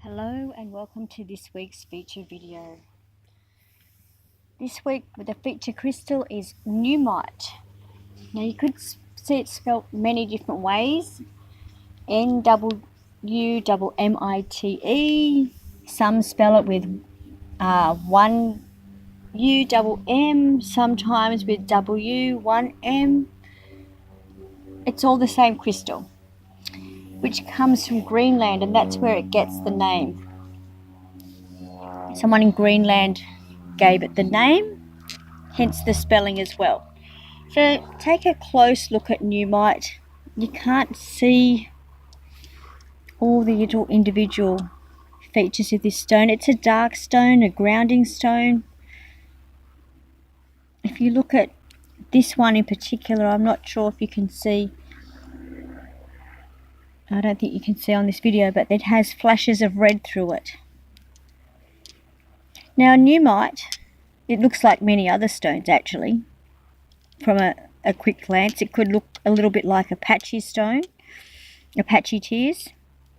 Hello and welcome to this week's feature video. This week the feature crystal is Nuummite. Now you could see it spelled many different ways. N-W-M-M-I-T-E. Some spell it with one U-M-M, sometimes with W, one M. It's all the same crystal, which comes from Greenland, and that's where it gets the name. Someone in Greenland gave it the name, hence the spelling as well. So take a close look at Nuummite. You can't see all the little individual features of this stone. It's a dark stone, a grounding stone. If you look at this one in particular, I'm not sure if you can see. I don't think you can see on this video, but it has flashes of red through it. Now Nuummite, it looks like many other stones actually. From a quick glance, it could look a little bit like Apache stone, Apache tears,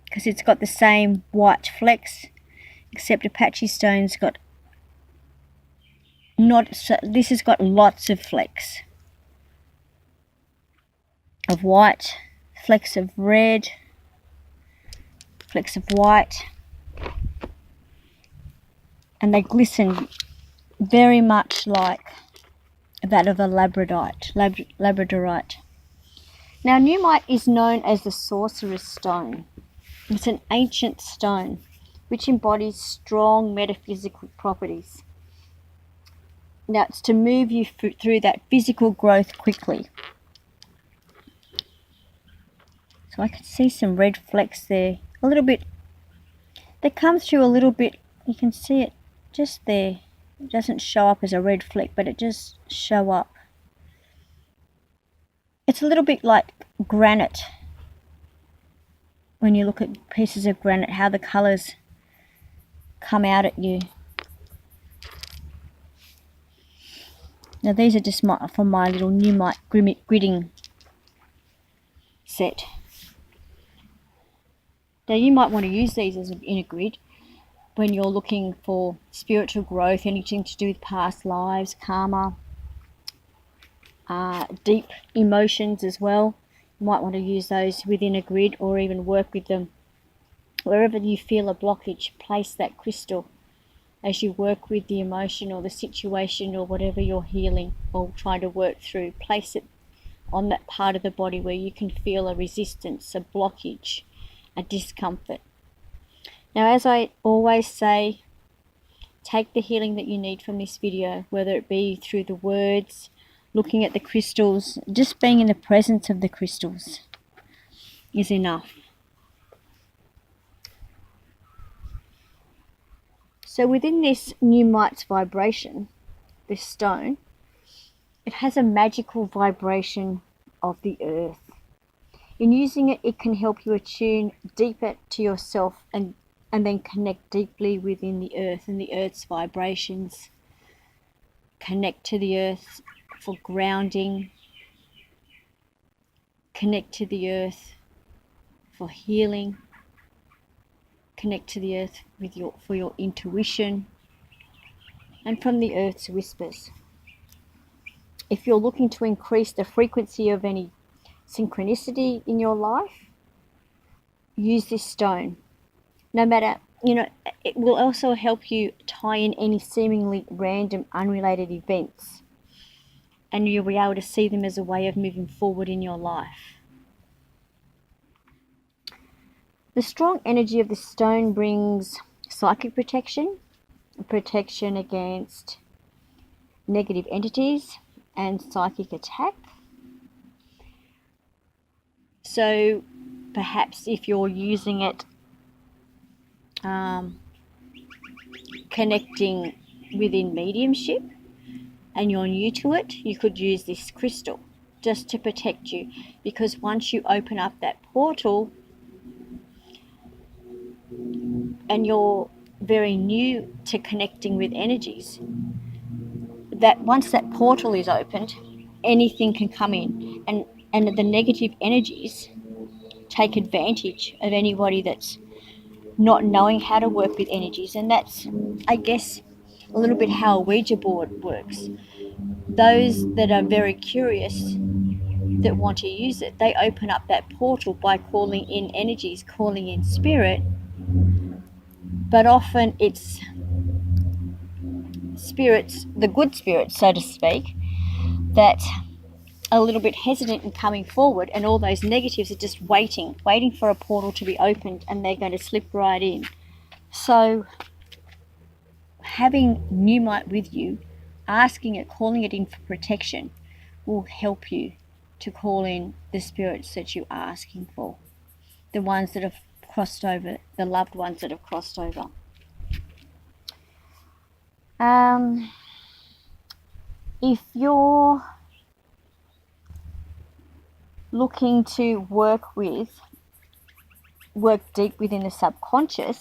because it's got the same white flecks, except Apache stone's got this has got lots of flecks of white, flecks of red, flecks of white, and they glisten very much like that of a labradorite. Now Nuummite is known as the sorcerer's stone. It's an ancient stone which embodies strong metaphysical properties. Now it's to move you through that physical growth quickly. So I can see some red flecks there, a little bit. They come through a little bit, you can see it just there. It doesn't show up as a red fleck, but it just show up. It's a little bit like granite. When you look at pieces of granite, how the colours come out at you. Now these are just from my little Nuummite gridding set. Now you might want to use these in a grid when you're looking for spiritual growth, anything to do with past lives, karma, deep emotions as well. You might want to use those within a grid or even work with them. Wherever you feel a blockage, place that crystal as you work with the emotion or the situation or whatever you're healing or trying to work through. Place it on that part of the body where you can feel a resistance, a blockage, a discomfort. Now, as I always say, take the healing that you need from this video, whether it be through the words, looking at the crystals, just being in the presence of the crystals is enough. So within this Nuummite's vibration, this stone, it has a magical vibration of the earth. In using it, it can help you attune deeper to yourself and then connect deeply within the earth and the earth's vibrations. Connect to the earth for grounding. Connect to the earth for healing. Connect to the earth for your intuition. And from the earth's whispers. If you're looking to increase the frequency of any synchronicity in your life, use this stone. No matter, it will also help you tie in any seemingly random, unrelated events. And you'll be able to see them as a way of moving forward in your life. The strong energy of the stone brings psychic protection against negative entities and psychic attack. So perhaps if you're using it connecting within mediumship and you're new to it, you could use this crystal just to protect you, because once you open up that portal and you're very new to connecting with energies, that once that portal is opened, anything can come in, and the negative energies take advantage of anybody that's not knowing how to work with energies. And that's, I guess, a little bit how a Ouija board works. Those that are very curious, that want to use it, they open up that portal by calling in energies, calling in spirit. But often it's spirits, the good spirits, so to speak, that are a little bit hesitant in coming forward, and all those negatives are just waiting for a portal to be opened, and they're going to slip right in. So having Nuummite with you, asking it, calling it in for protection, will help you to call in the spirits that you're asking for, the ones that have crossed over, the loved ones that have crossed over. If you're looking to work deep within the subconscious,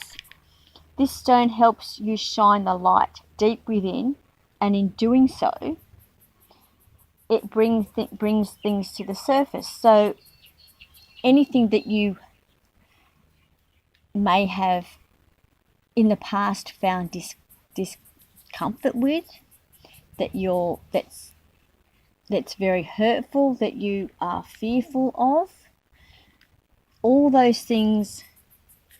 this stone helps you shine the light deep within, and in doing so, it brings things to the surface. So anything that you may have in the past found discomfort with, that's very hurtful, that you are fearful of, all those things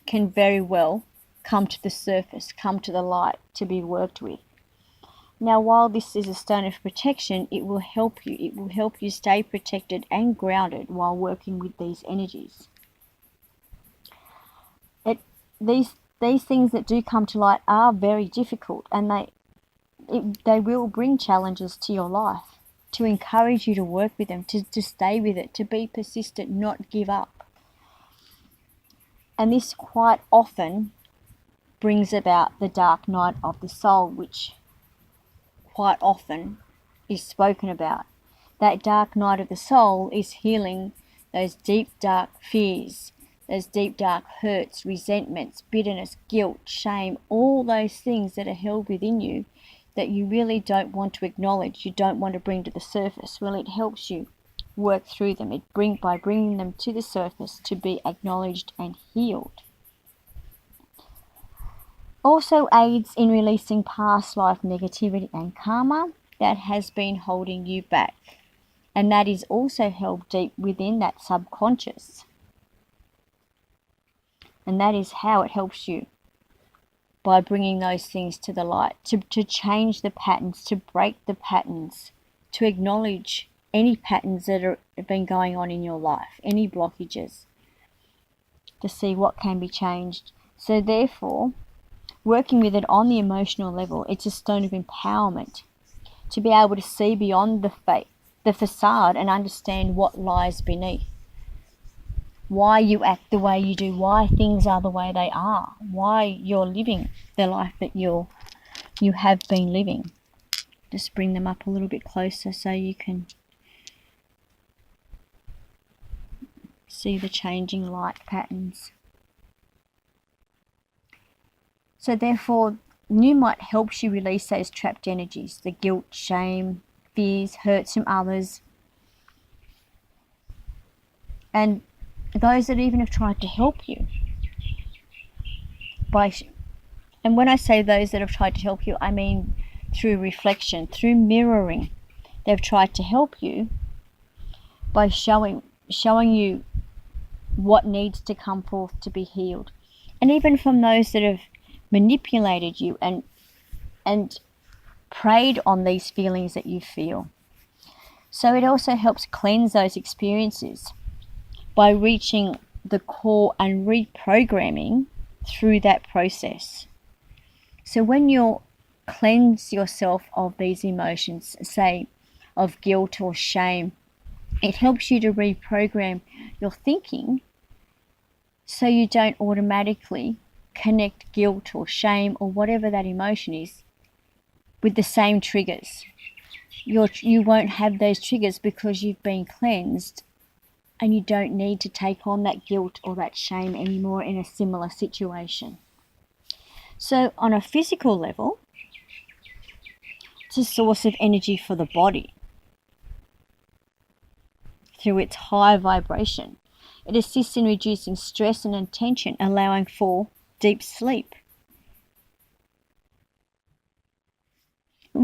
can very well come to the surface, come to the light to be worked with. Now, while this is a stone of protection, it will help you. It will help you stay protected and grounded while working with these energies. These things that do come to light are very difficult, and they will bring challenges to your life, to encourage you to work with them, to stay with it, to be persistent, not give up. And this quite often brings about the dark night of the soul, which quite often is spoken about. That dark night of the soul is healing those deep, dark fears, those deep, dark hurts, resentments, bitterness, guilt, shame, all those things that are held within you that you really don't want to acknowledge, you don't want to bring to the surface. Well, it helps you work through them by bringing them to the surface to be acknowledged and healed. Also aids in releasing past life negativity and karma that has been holding you back. And that is also held deep within that subconscious. And that is how it helps you, by bringing those things to the light, to change the patterns, to break the patterns, to acknowledge any patterns that have been going on in your life, any blockages, to see what can be changed. So therefore, working with it on the emotional level, it's a stone of empowerment to be able to see beyond the facade and understand what lies beneath. Why you act the way you do, why things are the way they are, why you're living the life that you have been living. Just bring them up a little bit closer so you can see the changing light patterns. So therefore, Nuummite helps you release those trapped energies, the guilt, shame, fears, hurts from others, and those that even have tried to help you. And when I say those that have tried to help you, I mean through reflection, through mirroring. They've tried to help you by showing you what needs to come forth to be healed. And even from those that have manipulated you and preyed on these feelings that you feel. So it also helps cleanse those experiences by reaching the core and reprogramming through that process. So when you cleanse yourself of these emotions, say of guilt or shame, it helps you to reprogram your thinking so you don't automatically connect guilt or shame or whatever that emotion is with the same triggers. You won't have those triggers because you've been cleansed, and you don't need to take on that guilt or that shame anymore in a similar situation. So on a physical level, it's a source of energy for the body through its high vibration. It assists in reducing stress and tension, allowing for deep sleep.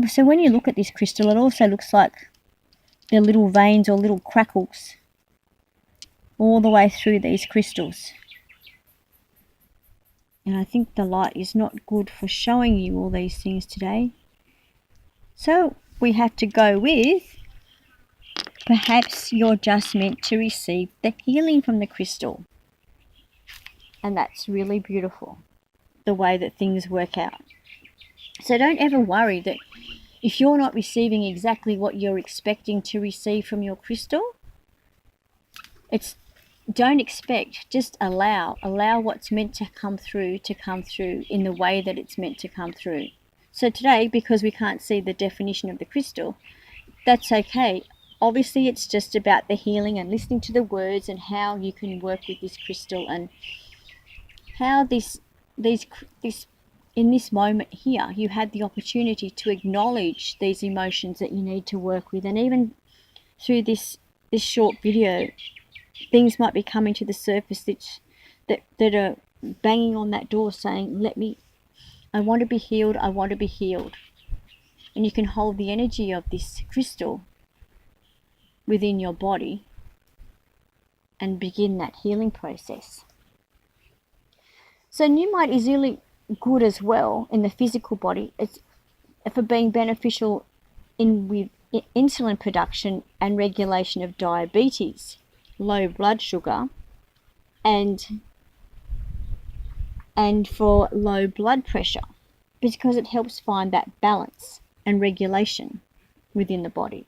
So when you look at this crystal, it also looks like there are little veins or little crackles all the way through these crystals. And I think the light is not good for showing you all these things today. So we have to go with, perhaps you're just meant to receive the healing from the crystal. And that's really beautiful, the way that things work out. So don't ever worry that if you're not receiving exactly what you're expecting to receive from your crystal, don't expect, just allow what's meant to come through in the way that it's meant to come through. So today, because we can't see the definition of the crystal, that's okay. Obviously, it's just about the healing and listening to the words and how you can work with this crystal, and how this in this moment here, you had the opportunity to acknowledge these emotions that you need to work with. And even through this short video, things might be coming to the surface that are banging on that door saying, I want to be healed, I want to be healed. And you can hold the energy of this crystal within your body and begin that healing process. So Nuummite is really good as well in the physical body. It's for being beneficial with insulin production and regulation of diabetes, low blood sugar, and for low blood pressure, because it helps find that balance and regulation within the body.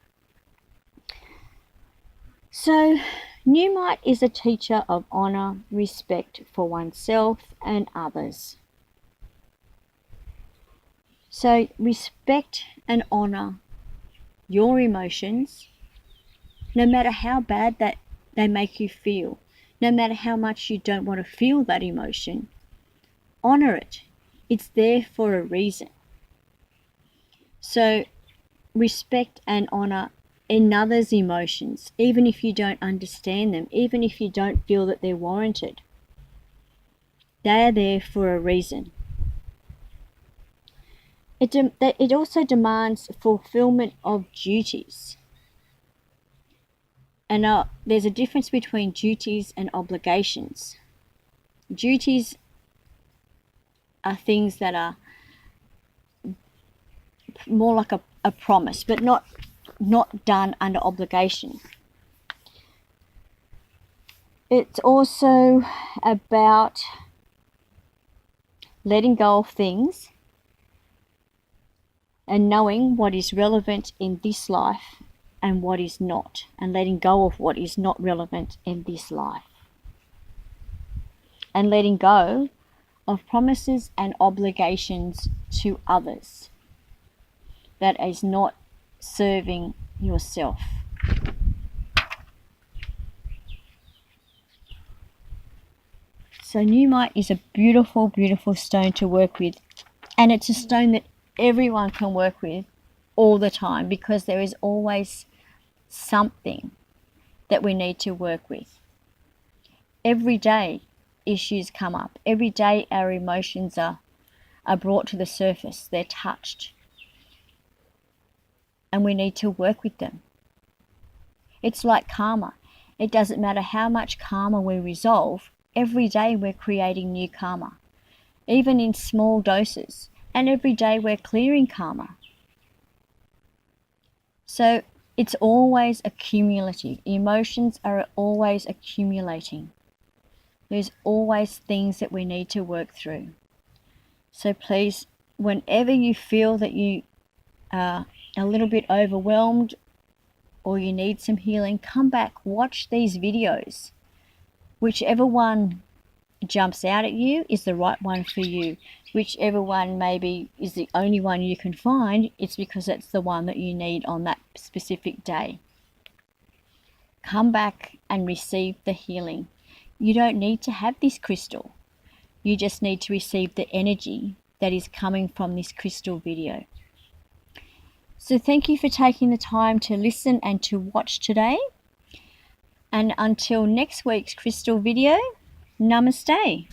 So Nuummite is a teacher of honor, respect for oneself and others. So respect and honor your emotions, no matter how bad that they make you feel, no matter how much you don't want to feel that emotion. Honor it. It's there for a reason. So respect and honor another's emotions, even if you don't understand them, even if you don't feel that they're warranted. They are there for a reason. It also demands fulfillment of duties. And there's a difference between duties and obligations. Duties are things that are more like a promise, but not done under obligation. It's also about letting go of things and knowing what is relevant in this life and what is not, and letting go of what is not relevant in this life, and letting go of promises and obligations to others that is not serving yourself. So Nuummite is a beautiful, beautiful stone to work with, and it's a stone that everyone can work with all the time, because there is always something that we need to work with. Every day issues come up. Every day our emotions are brought to the surface. They're touched. And we need to work with them. It's like karma. It doesn't matter how much karma we resolve, every day we're creating new karma, even in small doses. And every day we're clearing karma. So it's always accumulative. Emotions are always accumulating. There's always things that we need to work through. So please, whenever you feel that you are a little bit overwhelmed or you need some healing, come back, watch these videos. Whichever one jumps out at you is the right one for you. Whichever one maybe is the only one you can find, it's because it's the one that you need on that specific day. Come back and receive the healing. You don't need to have this crystal. You just need to receive the energy that is coming from this crystal video. So thank you for taking the time to listen and to watch today. And until next week's crystal video, namaste.